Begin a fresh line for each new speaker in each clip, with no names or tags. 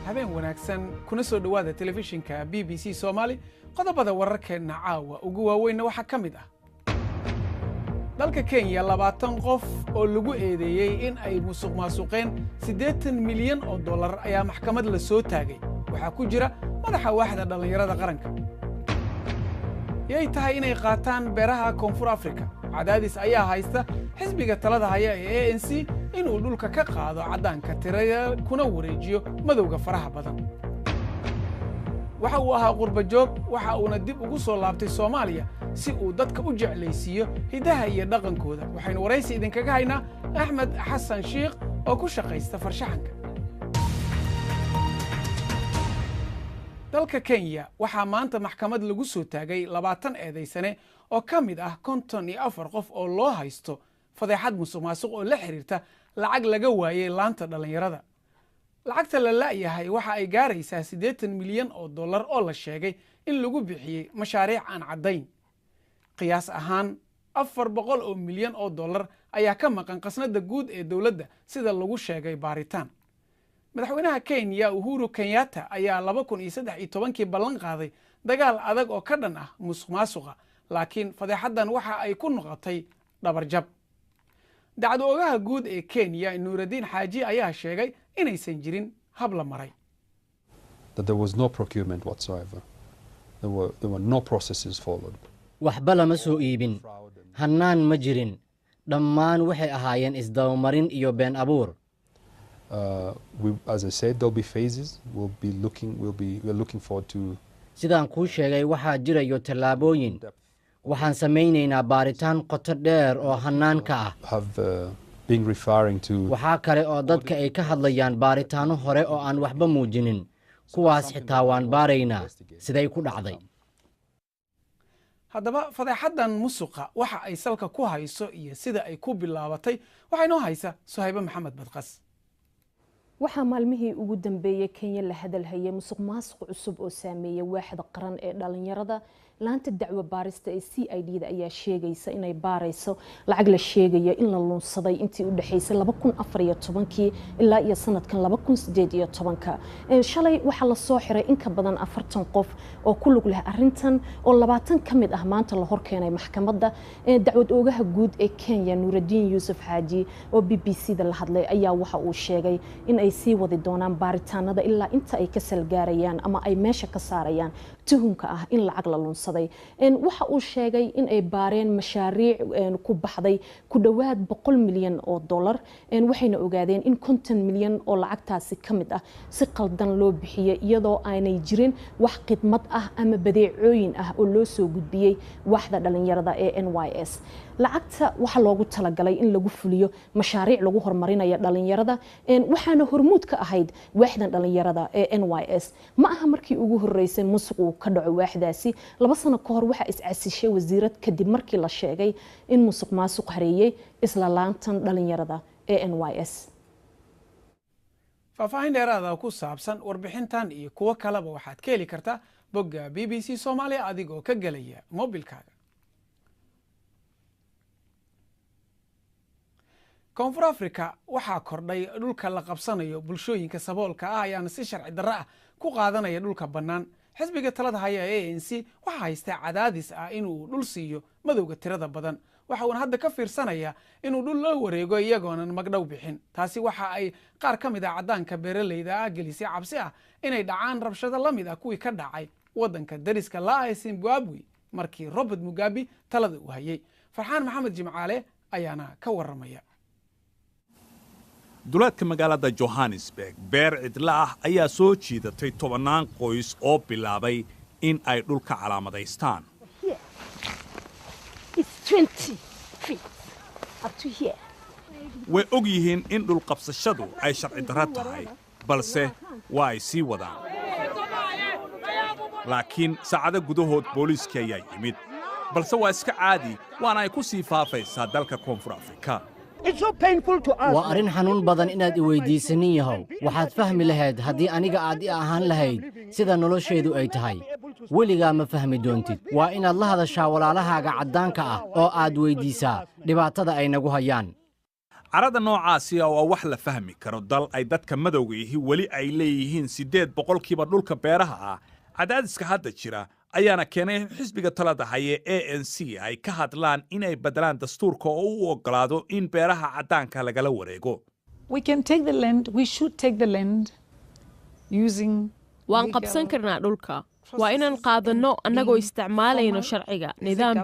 habeen wanaagsan kuna soo dhawaada telefishinka BBC Somali qodobada wararkeena caawa ugu waaweyn waxa kamid ah dalka Kenya 20 qof oo lagu eedeeyay in ay musuqmaasuqeen 80 milyan oo dollar ayaa maxkamad la soo taagay waxa ku jira madaxa waaxda dhalinyarada qaranka yay tahay inay qaataan beeraha Koonfur Afrika cadaadis ayaa haysta xisbiga talada haya ee ANC inuu dhulka ka qaado cadaanka tirada kuna wareejiyo madowga faraha badan waxa uu ahaa qurba joog waxa uuna dib ugu soo laabtay Soomaaliya si uu dadka u jeclaysiiyo hidaha iyo dhaqankooda waxaynu waraysi idinkaga haynaa Axmed Xasan Sheekh oo ku shaqaysta farshaxanka dalka Kenya waxa maanta maxkamad lagu soo taagay 20 eedaysane oo kamid ah 54 qof oo loo haysto fadeexad musuqmaasuq oo la xiriirta lacag laga waayay laanta dhalinyarada lacagta la laayahay waxa ay gaaraysaa 80 milyan oo dollar oo la sheegay in lagu bixiyay mashaariic aan cadayn qiyaas ahaan 400 oo milyan oo dollar ayaa ka maqan qasnada guud ee dawladda sida lagu sheegay baaritaan madaxweynaha Kenya Uhuru Kenyatta ayaa 2013 ballan qaaday dagaal adag oo ka dhan ah musuqmaasuqa laakiin fadeexadan waxa ay ku noqotay dhabarjab dacwad-oogaha guud ee Kenya Nuruddin Haji ayaa sheegay inaysan jirin hab la maray
that there was no procurement whatsoever there were no processes followed
waxba lama soo iibin hannaan ma jirin dhammaan waxay ahaayeen isdabamarin iyo been abuur
as I said there'll be phases we're looking forward to
sidaan kuu sheegay waxaa jirayo tallaabooyin waxaan samaynaynaa baaritaan qoto dheer oo hannaanka ah waxaa kale oo dadka ay ka hadlayaan baaritaano hore oo aan waxba muujinin kuwaas xitaa waan baaraynaa siday ku dhacday
haddaba fadeexadan musuqa waxa ay salka ku hayso iyo sida ay ku bilaabatay waxay noo haysa Suhayba Maxamed Badqas
waxaa maalmihii ugu dambeeyay Kenya la hadalhayay musuqmaasuq cusub oo saameeyay waaxda qaran ee dhalinyarada laanta dacwo baarista ee CID-da ayaa sheegaysa inay baarayso lacag la sheegaya in la lunsaday intii u dhaxaysay 2014 ilaa iyo sanadkan 2018 shalay waxa la soo xiray in ka badan 40 qof oo ku lug leh arintan oo 20 kamid ah maanta la hor keenay maxkamadda dacwad-oogaha guud ee Kenya Nuruddin Yusuf Haji oo BBC-da la hadlay ayaa waxa uu sheegay in ay sii wadi doonaan baaritaanada ilaa inta ay ka salgaarayaan ama ay meesha ka saarayaan tuhunka ah in lacag la lunsaday waxa uu sheegay in ay baareen mashaariic ku baxday ku dhawaad 100 milyan oo dollar waxayna ogaadeen in 50 milyan oo lacagtaasi kamid ah si qaldan loo bixiyay iyadoo aanay jirin wax khidmad ah ama badeecooyin ah oo loo soo gudbiyay waaxda dhalinyarada ee NYS lacagta waxa loogu talagalay in lagu fuliyo mashaariic lagu horumarinayo dhalinyarada waxaana hormuud ka ahayd waaxdan dhalinyarada ee NYS ma aha markii ugu horeysay musuq ka dhaco waaxdaasi 2 sano ka hor waxa iscaasishay wasiirad kadib markii la sheegay in musuqmaasuq hareeyay isla laantan dhalinyarada ee NYS
faahfaahin dheeraad ku saabsan warbixintan iyo kuwa kaleba waxaad ka heli kartaa bogga BBC Somali adigoo ka galaya mobilkaaga Koonfur Afrika waxa kordhay dhulka la qabsanayo bulshooyinka saboolka ah ayaan si sharci darro ah ku qaadanaya dhulka bannaan xisbiga talada haya ee ANC waxa haysta cadaadis ah inuu dhul siiyo madowga tirada badan waxa uu hadda ka fiirsanaya inuu dhul la wareego iyagoonan magdhow bixin taasi waxa ay qaar kamid ah cadaanka beeraleyda ah gelisay cabsi ah inay dhacaan rabshado la mid ah kuwii ka dhacay wadanka dariska la ah Zimbabwe markii Robert Mugabe talada u hayay Farxaan Maxamed Jimcaale ayaana ka waramaya
duleedka magaalada Johannesburg beer cidla ah ayaa soo jiidatay 10 qoys oo bilaabay in ay dhulka calaamadaystaan way og yihiin in dhul qabsashadu ay sharci darro tahay balse waa ay sii wadaan laakiin saacado gudahood booliiska ayaa yimid balse waa iska caadi waana ay ku sii faafaysaa dalka Koonfur Afrika
waa arrin xanuun badan inaad i weydiisanin yahow waxaad fahmi lahayd haddii aniga aad i ahaan lahayd sida noloshaydu ay tahay weligaa ma fahmi doontid waa inaad la hadashaa walaalahaaga caddaanka ah oo aad weyddiisaa dhibaatada ay nagu hayaan
carada noocaasi oo wax la fahmi karo dal ay dadka madowga ihi weli ay leeyihiin 8% dhulka beeraha ah cadaadiska hadda jira ayaana keenay xisbiga talada haye ANC ay ka hadlaan inay bedelaan dastuurka oo u ogolaado in beeraha caddaanka lagala wareego
waan qabsan karnaa dhulka waa inaan qaadanno annagoo isticmaalayno sharciga nidaam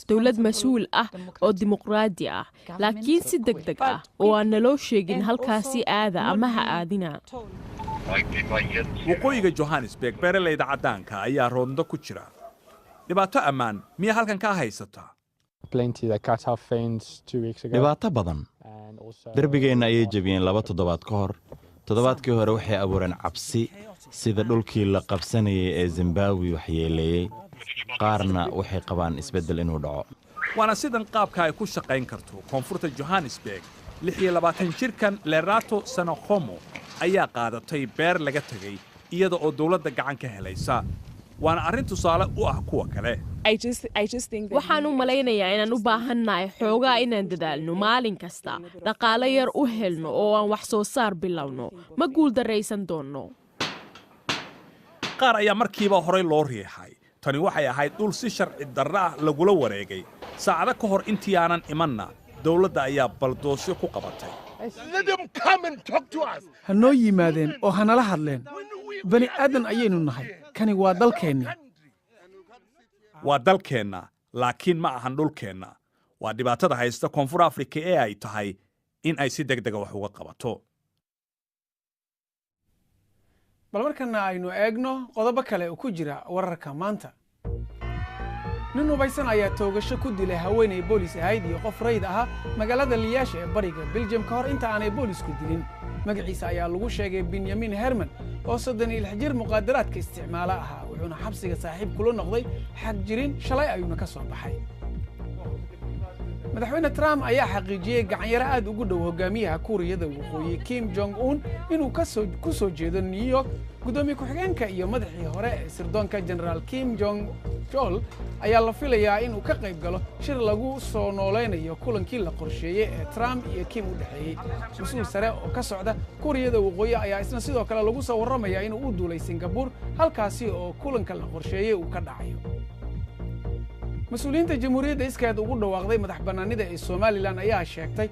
dawlad mas-uul ah oo dimuqraadi ah laakiin si degdeg ah oo aan naloo sheegin halkaasi aada ama ha aadina
waqooyiga Johannesburg beeralayda caddaanka ayaa roondo ku jira dhibaato ammaan miya halkan ka haysataa
dhibaato badan darbigeenna ayay jebiyeen 2 toddobaad ka hor toddobaadkii hore waxay abuureen cabsi sida dhulkii la qabsanayay ee Zimbabwe waxyeeleeyay qaarna waxay qabaan isbeddel inuu dhaco
waana sidan qaabka ay ku shaqayn karto koonfurta Johannesburg 26 jirkan Lerato Sanokomo ayaa qaadatay beer laga tagay iyada oo dawladda gacan ka helaysa waana arrin tusaale u ah kuwa kale
waxaan u malaynayaa inaan u baahannahay xoogaa inaan dadaalno maalin kasta dhaqaale yar u helno oo aan wax soo saar bilowno ma guuldarraysan doonno
qaar ayaa markiiba horey loo riixay tani waxay ahayd dhul si sharci darro ah lagula wareegay saacado ka hor intii aanan imanna dawladda ayaa baldoosyo ku qabatay
ha noo yimaadeen oo hanala hadleen bani aadan ayaynu nahay kani waa dalkeenni
waa dalkeenna laakiin ma ahan dhulkeenna waa dhibaatada haysta koonfur Afrika ee ay tahay in ay si degdeg wax uga qabato
bal markana aynu eegno qodobo kale oo ku jira wararka maanta nin hubaysan ayaa toogasho ku dilay haweeney boolis ahayd iyo qof rayd ahaa magaalada Liège ee bariga Belgium ka hor inta aanay boolisku dilin magaciisa ayaa lagu sheegay Benjamin Herman oo 36 jir muqaadaraadka isticmaala ahaa wuxuuna xabsiga saaxiib kula noqday xaq jirin shalay ayuuna ka soo baxay madaxweyne Trump ayaa xaqiijiyay gacanyaro aad ugu dhow hogaamiyaha Kuuriyada Waqooyi Kim Jong Un inuu ku soo jeedo New York gudoomiye ku-xigeenka iyo madaxii hore ee sirdoonka General Kim Jong Chol ayaa la filayaa inuu ka qayb galo shir lagu soo nooleynayo kulankii la qorsheeyay ee Trump iyo Kim u dhaxeeyay mas'uul sare oo ka socda Kuuriyada Waqooyi ayaa isna sidoo kale lagu soo warramayaa inuu u duulay Singapore halkaasi oo kulanka la qorsheeyay uu ka dhacayo مسؤولين الجمهورية إسكاد وقولوا واقضي مدح بنانيدا الصومالي لان أيها شاكتاي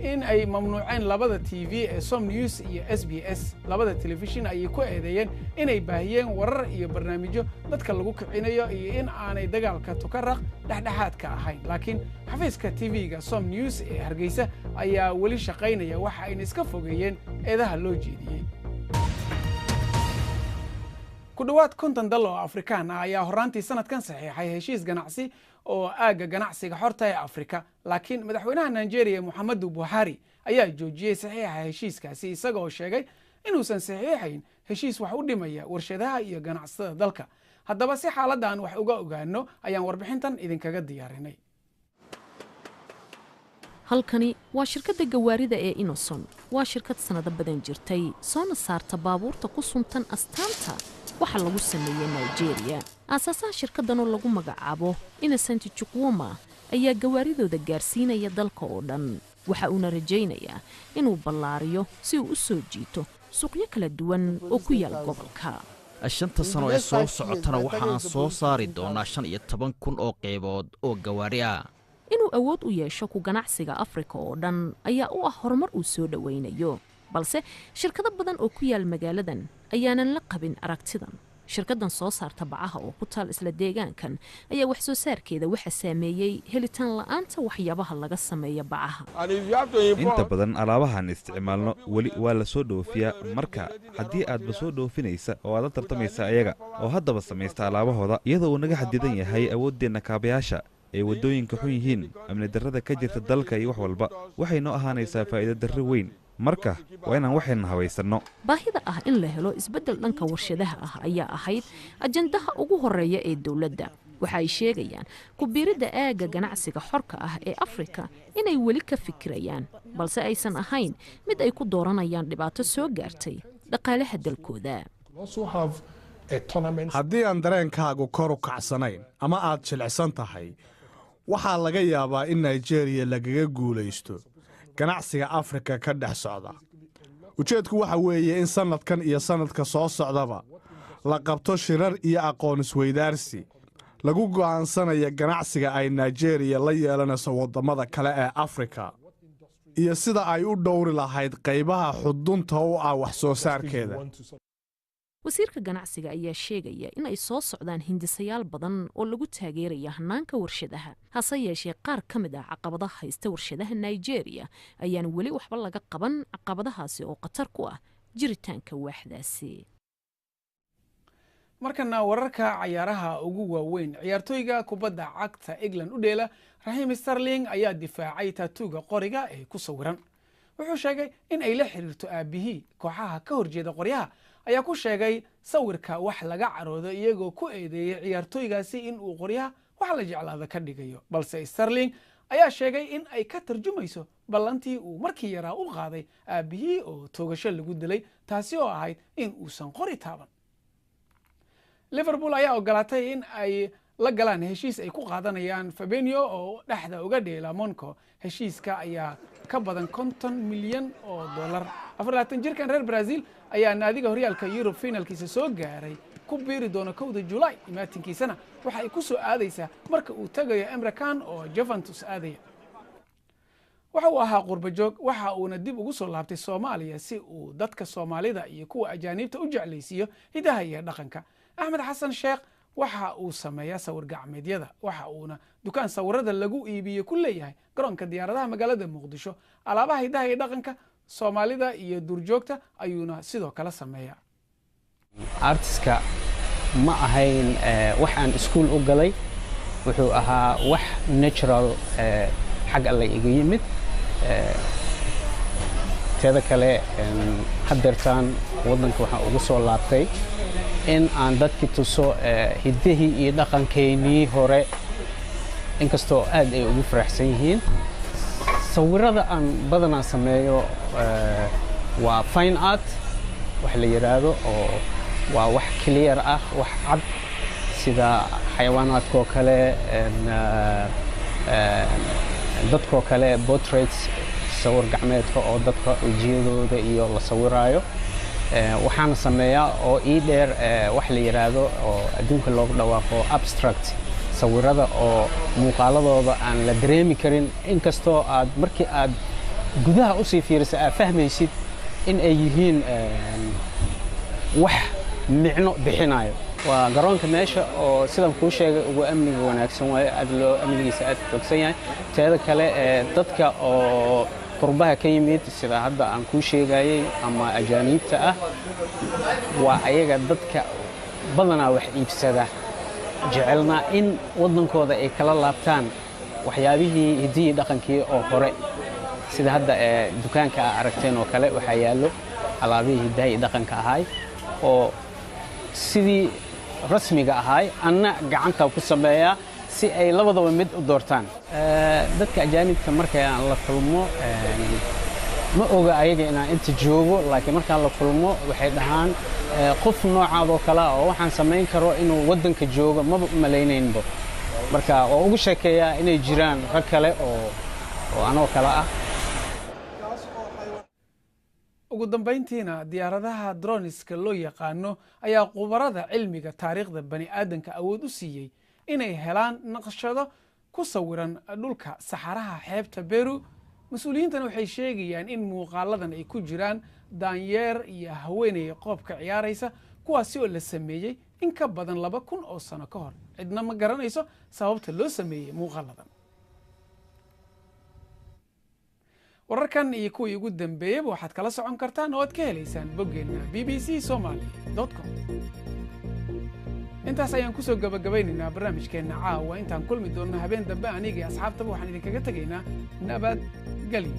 إن أي ممنوعين لبدا تي في سوم نيوز إيا اس بي اس لبدا تلفزيون أي كو إيديين إن أي باهيين ورر إيا برنامجو dadka lagu kicinayo iyo in aanay dagaalka tukaraq dhaxdhaxaadka ahayn laakiin xafiiska TV-ga Som News ee Hargeysa ayaa wali shaqaynaya waxa ay iska fogeeyeen eedaha loo jeediyay ku dhawaad 50 dal oo Afrikaan ah ayaa horaantii sanadkan saxiixay heshiis ganacsi oo aaga ganacsiga xorta ee Afrika laakiin madaxweynaha Nigeria Muhammadu Buhari ayaa joojiyay saxiixa heshiiskaasi isagoo sheegay inuusan saxiixayn heshiis wax u dhimaya warshadaha iyo ganacsiga dalka haddaba si xaaladdan wax uga ogaano ayaan warbixintan idinkaga diyaarinay
halkani waa shirkadda gawaarida ee Inoson waa shirkad sanado badan jirtay soo saarta baabuurta ku suntan astaanta waxa lagu sameeyay Nigeria asaasaha shirkaddan oo lagu magacaabo Innocent Chukwuma ayaa gawaaridooda gaarsiinaya dalka oo dhan waxa uu rajaynayaa inuu ballaariyo si uu u soo jiito suuqyo kala duwan oo ku yaal gobolka
5 sano ee soo socotana waxa aan soo saari doonaa 15,000 oo qaybood oo gawaari ah
inuu awood u yeesho ku ganacsiga Afrika oo dhan ayaa u ah horumar uu soo dhaweynayo balse shirkado badan oo ku yaal magaaladan ayaanan la qabin aragtidan shirkaddan soo saarta bacaha oo ku taal isla deegaankan ayaa wax soo saarkeeda waxa saameeyay helitaan la'aanta waxyaabaha laga sameeyo bacaha
inta badan alaabahan isticmaalno wali waa la soo dhoofiyaa marka haddii aadba soo dhoofinaysa oo aad la tartamaysa ayaga oo haddaba samaysta alaabahooda iyadoo uu naga xadidan yahay awooddeenna kaabayaasha ee waddooyinka xun yihiin amni darrada ka jirta dalka iyo wax walba waxay noo ahaanaysaa faa'iido darro weyn marka waa inaan waxayna habaysanno
baahida ah in la helo isbeddel dhanka warshadaha ah ayaa ahayd ajandaha ugu horeeya ee dawladda
waxa ay sheegayaan ku biiridda aagga ganacsiga xorka ah ee Afrika inay weli ka fikirayaan balse aysan ahayn mid ay ku dooranayaan dhibaato soo gaartay dhaqaalaha dalkooda.
haddii aan dareenkaagu kor u kacsanayn ama aad jilicsan tahay waxaa laga yaabaa in Nigeria lagaga guulaysto ganacsiga Afrika ka dhex socda. ujeedku waxa weeye in sanadkan iyo sanadka soo socdaba la qabto shirar iyo aqoon isweydaarsi lagu go'aansanaya ganacsiga ay Nigeria la yeelanayso wadamada kale ee Afrika iyo sida ay u dhowri lahayd qaybaha xudunta u ah wax soo saarkeeda.
wasiirka ganacsiga ayaa sheegaya in ay soo socdaan hindisayaal badan oo lagu taageerayo hanaanka warshadaha hase yeeshee qaar ka mid ah caqabadaha haysta warshadaha Nigeria ayaan weli waxba laga qaban caqabadahaasi oo khatar ku ah jiritaanka waaxdaasi.
markana wararka ciyaaraha ugu waaweyn ciyaartooyga kubadda cagta England u dheela Raheem Sterling ayaa difaacay taatuuga qoriga ee ku sawiran. wuxuu sheegay in ay la xiriirto aabihii kooxaha ka horjeeda qoryaha ayaa ku sheegay sawirka wax laga caroodo iyagoo ku eedeeyay ciyaartooygaasi in uu qoryaha wax la jeclaada ka dhigayo balse Sterling ayaa sheegay in ay ka tarjumayso ballantii uu markii yaraa u qaaday aabihii oo toogasho lagu dilay taasi oo ahayd in uusan qori taaban. Liverpool ayaa ogolaatay in ay la galaan heshiis ay ku qaadanayaan Fabinho oo dhaxda uga dheela Monaco. heshiiska ayaa ka badan $50 milyan. 24 jirkan reer Brazil ayaa naadiga horyaalka Europe finalkiisa soo gaaray ku biiri doona 1 July imaatinkiisana waxa ay ku soo aadaysaa marka uu tagayo Emre Can oo Juventus aadaya. waxa uu ahaa qurba joog waxa uuna dib ugu soo laabtay Soomaaliya si uu dadka Soomaalida iyo kuwa ajaanibta u jeclaysiiyo hidaha iyo dhaqanka. Axmed Xasan Sheekh waxa uu sameeyaa sawir gacmeedyada waxa uuna dukaan sawirada lagu iibiyo ku leeyahay garoonka diyaaradaha magaalada Muqdisho. alaabaha hidaha iyo dhaqanka Soomaalida iyo durjoogta ayuuna sidoo kale sameeyaa.
artiska ma ahayn wax aan iskuul u galay wuxuu ahaa wax natural xag alla iga yimid. teeda kale hadeertaan wadanka waxaan ugu soo laabtay in aan dadki tuso hidihii iyo dhaqankeennii hore inkastoo aad ay ugu faraxsan yihiin. sawirada aan badanaa sameeyo waa fine art wax la yiraahdo oo waa wax clear ah wax cad sida xayawaanaadkoo kale dadkoo kale portraits sawir gacmeedka oo dadka wejiyadooda iyo la sawiraayo. waxaan sameeyaa oo ii dheer wax la yiraahdo oo adduunka loogu dhawaaqo abstract sawirada oo muuqaaladooda aan la dareemi karin inkastoo aad markii aad gudaha u sii fiiriso aad fahmaysid in ay yihiin wax micno bixinayo. waa garoonka meesha oo sidan kuu sheegay ugu amniga wanaagsan waaye aad loo amnigiisa aad xoogsan yahay. teeda kale dadka oo qurbaha ka yimid sida hadda aan kuu sheegayay ama ajaanibta ah waa ayaga dadka badanaa wax iibsada jecelna in wadankooda ay kala laabtaan waxyaabihii hidii dhaqankii oo hore sida hadda dukaanka aragteen oo kale waxa yaalo alaabihii hidii dhaqanka ahay oo sidii rasmiga ahay anna gacanta ku sameeyaa si ay labadaba mid u doortaan. dadka ajaanibta markay aan la kulmo ma oga ayaga inaan inta joogo laakiin markaan la kulmo waxay dhahaan qof noocaad oo kale oo waxaan samayn karo inuu wadanka joogo ma maleynaynba. marka oo ugu sheekeeyaa inay jiraan rag kale oo anoo kale ah.
ugu dambeyntiina diyaaradaha droniska loo yaqaano ayaa khubarada cilmiga taariikhda bani aadanka awood u siiyey inay helaan naqshado ku sawiran dhulka saxaraha xeebta Peru. mas-uuliyiintan waxay sheegayaan in muuqaaladan ay ku jiraan daanyeer iyo haweeney qoobka ciyaaraysa kuwaasi oo la sameeyey in ka badan 2000 oo sano ka hor. cidna ma garanayso sababta loo sameeyey muuqaaladan. wararkan iyo kuwii ugu dambeeyayba waxaad kala socon kartaan oo aad ka helaysaan boggeena bbcsomali.com. intaas ayaan ku soo gabagabaynaynaa barnaamijkeenna caawa. intaan kulmi doonno habeen dambe aniga iyo asxaabtaba waxaan idinkaga tegaynaa nabad gelyo.